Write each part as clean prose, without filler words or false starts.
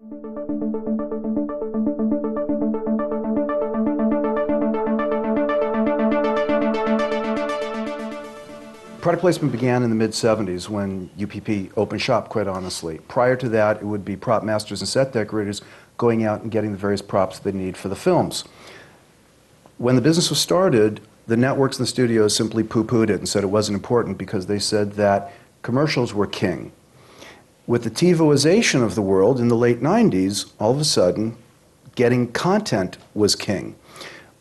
Product placement began in the mid-'70s when UPP opened shop, quite honestly. Prior to that, it would be prop masters and set decorators going out and getting the various props they need for the films. When the business was started, the networks and the studios simply poo-pooed it and said it wasn't important because they said that commercials were king. With the TiVoization of the world in the late 90s, all of a sudden, getting content was king.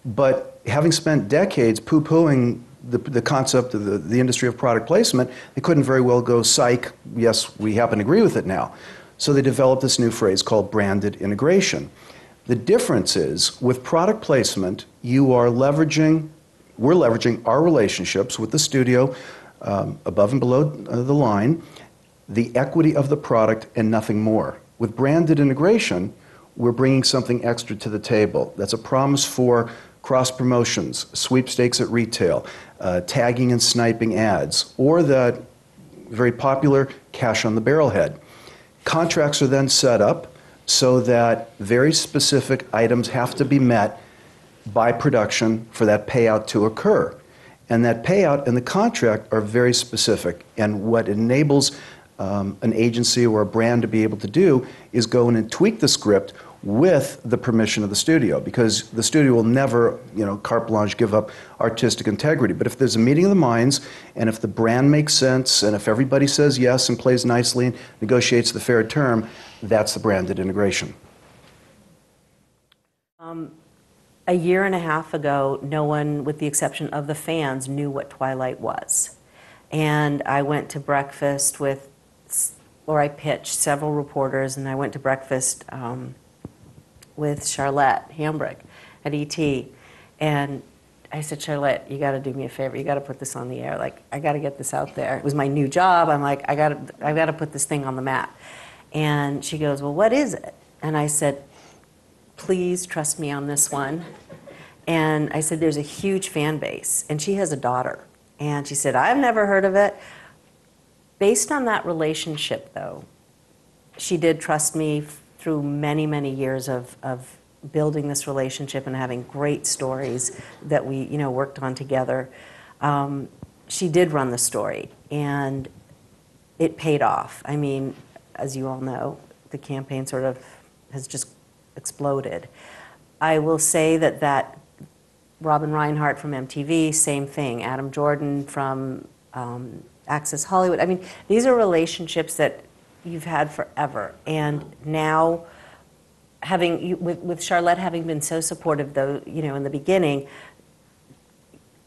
But having spent decades poo-pooing the concept of the industry of product placement, they couldn't very well go, psych, yes, we happen to agree with it now. So they developed this new phrase called branded integration. The difference is, with product placement, we're leveraging our relationships with the studio, above and below the line, the equity of the product and nothing more. With branded integration, we're bringing something extra to the table. That's a promise for cross-promotions, sweepstakes at retail, tagging and sniping ads, or that very popular cash on the barrelhead. Contracts are then set up so that very specific items have to be met by production for that payout to occur. And that payout and the contract are very specific. And what enables an agency or a brand to be able to do is go in and tweak the script with the permission of the studio, because the studio will never, carte blanche, give up artistic integrity. But if there's a meeting of the minds, and if the brand makes sense, and if everybody says yes and plays nicely and negotiates the fair term, that's the branded integration. A year and a half ago, no one, with the exception of the fans, knew what Twilight was. And I went to breakfast with, or I pitched several reporters, and I went to breakfast with Charlotte Hambrick at ET, and I said, Charlotte, you got to do me a favor. You got to put this on the air. Like, I got to get this out there. It was my new job. I'm like, I've got to put this thing on the map. And she goes, well, what is it? And I said, please trust me on this one. And I said, there's a huge fan base, and she has a daughter. And she said, I've never heard of it. Based on that relationship, though, she did trust me through many, many years of building this relationship and having great stories that we, worked on together. She did run the story, and it paid off. I mean, as you all know, the campaign sort of has just exploded. I will say that Robin Reinhardt from MTV, same thing. Adam Jordan from Access Hollywood. I mean, these are relationships that you've had forever, and now with Charlotte having been so supportive, though, in the beginning,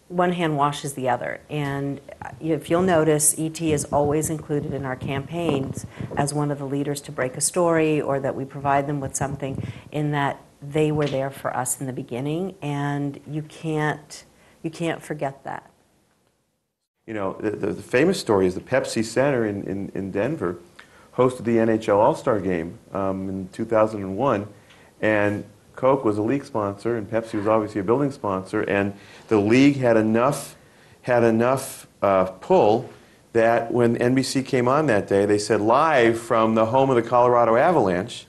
one hand washes the other. And if you'll notice, ET is always included in our campaigns as one of the leaders to break a story, or that we provide them with something, in that they were there for us in the beginning, and you can't forget that. The famous story is the Pepsi Center in Denver hosted the NHL All-Star Game in 2001, and Coke was a league sponsor, and Pepsi was obviously a building sponsor, and the league had enough pull that when NBC came on that day, they said live from the home of the Colorado Avalanche,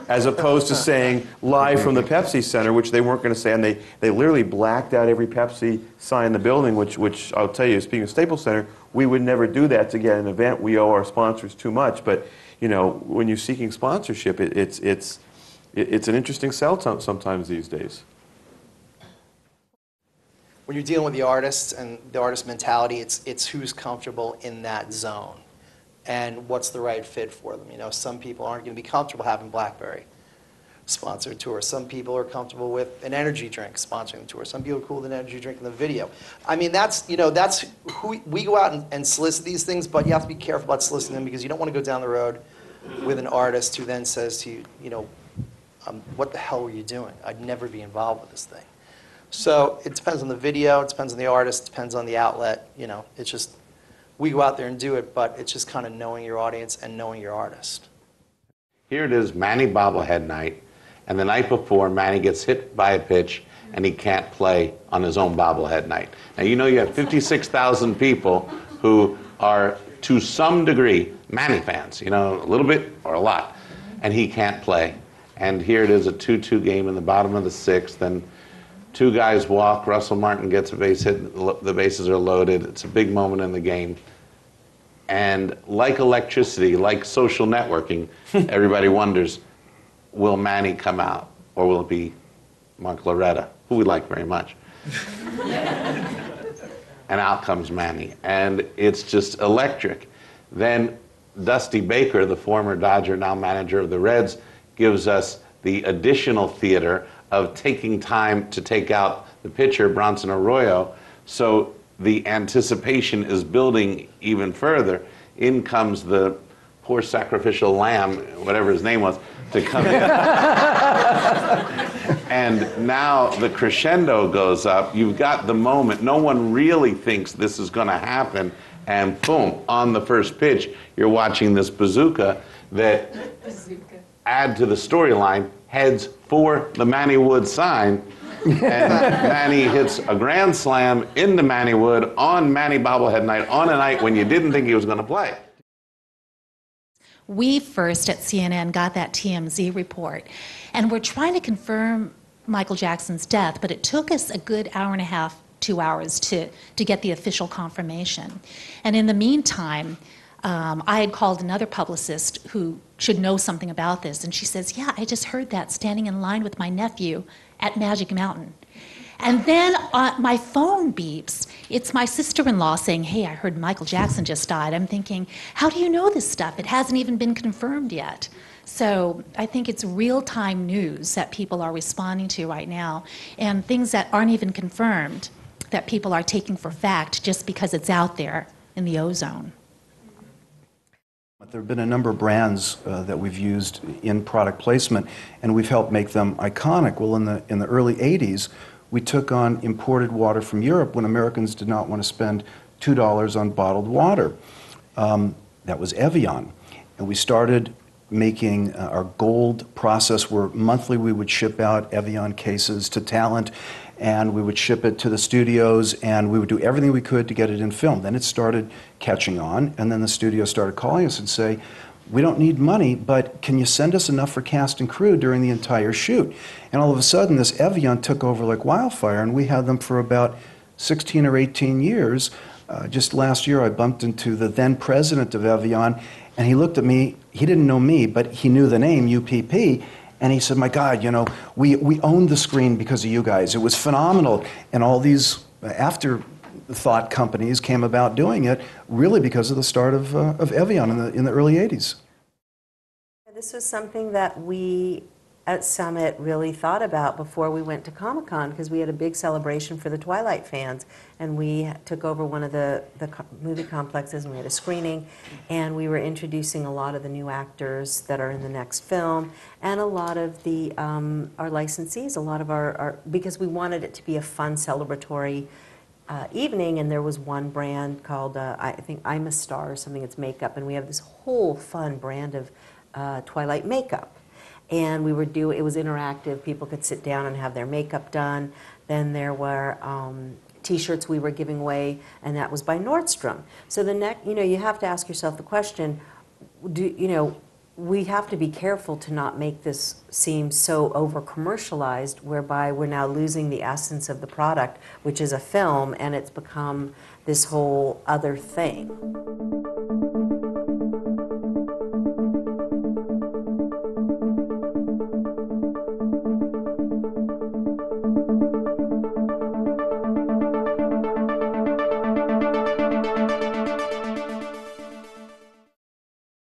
as opposed to saying live from the Pepsi Center, which they weren't going to say, and they literally blacked out every Pepsi sign in the building, which I'll tell you, speaking of Staples Center, we would never do that to get an event. We owe our sponsors too much. But when you're seeking sponsorship, it's an interesting sell sometimes these days. When you're dealing with the artists and the artist mentality, it's who's comfortable in that zone and what's the right fit for them. Some people aren't going to be comfortable having BlackBerry sponsor a tour. Some people are comfortable with an energy drink sponsoring the tour. Some people are cool with an energy drink in the video. I mean, that's who we go out and solicit these things, but you have to be careful about soliciting them, because you don't want to go down the road with an artist who then says to you, what the hell were you doing? I'd never be involved with this thing. So it depends on the video, it depends on the artist, it depends on the outlet. It's just, we go out there and do it, but it's just kind of knowing your audience and knowing your artist. Here it is, Manny bobblehead night, and the night before, Manny gets hit by a pitch and he can't play on his own bobblehead night. Now, you have 56,000 people who are, to some degree, Manny fans, a little bit or a lot. and he can't play. And here it is, a 2-2 game in the bottom of the 6th, and 2 guys walk, Russell Martin gets a base hit, the bases are loaded. It's a big moment in the game. And like electricity, like social networking, everybody wonders, will Manny come out, or will it be Mark Loretta, who we like very much? And out comes Manny, and it's just electric. Then Dusty Baker, the former Dodger, now manager of the Reds, gives us the additional theater of taking time to take out the pitcher, Bronson Arroyo, so the anticipation is building even further. In comes the poor sacrificial lamb, whatever his name was, to come in. And now the crescendo goes up. You've got the moment. No one really thinks this is going to happen. And boom, on the first pitch, you're watching this bazooka that, add to the storyline, heads for the MANNYWOOD sign. And Manny hits a grand slam into MANNYWOOD on Manny bobblehead night, on a night when you didn't think he was going to play. We first at CNN got that TMZ report, and we're trying to confirm Michael Jackson's death, but it took us a good hour and a half, 2 hours to get the official confirmation. And in the meantime, I had called another publicist who should know something about this, and she says, yeah, I just heard that standing in line with my nephew at Magic Mountain. And then my phone beeps. It's my sister-in-law saying, hey, I heard Michael Jackson just died. I'm thinking, how do you know this stuff? It hasn't even been confirmed yet. So I think it's real-time news that people are responding to right now, and things that aren't even confirmed that people are taking for fact just because it's out there in the ozone. There have been a number of brands that we've used in product placement, and we've helped make them iconic. Well, in the early 80s, we took on imported water from Europe when Americans did not want to spend $2 on bottled water. That was Evian. And we started making our gold process where monthly we would ship out Evian cases to talent, and we would ship it to the studios, and we would do everything we could to get it in film. Then it started catching on, and then the studio started calling us and say, we don't need money, but can you send us enough for cast and crew during the entire shoot? And all of a sudden, this Evian took over like wildfire, and we had them for about 16 or 18 years. Just last year, I bumped into the then president of Evian, and he looked at me. He didn't know me, but he knew the name, UPP, and he said, my God, you know, we owned the screen because of you guys. It was phenomenal. And all these afterthought companies came about doing it really because of the start of Evian in the early 80s. This was something that we at Summit really thought about before we went to Comic-Con, because we had a big celebration for the Twilight fans, and we took over one of the movie complexes, and we had a screening, and we were introducing a lot of the new actors that are in the next film, and a lot of the our licensees, a lot of our because we wanted it to be a fun celebratory evening, and there was one brand called I think I'm a Star or something. It's makeup, and we have this whole fun brand of Twilight makeup. And we were it was interactive. People could sit down and have their makeup done. Then there were T-shirts we were giving away, and that was by Nordstrom. So the next, you have to ask yourself the question: we have to be careful to not make this seem so over-commercialized, whereby we're now losing the essence of the product, which is a film, and it's become this whole other thing.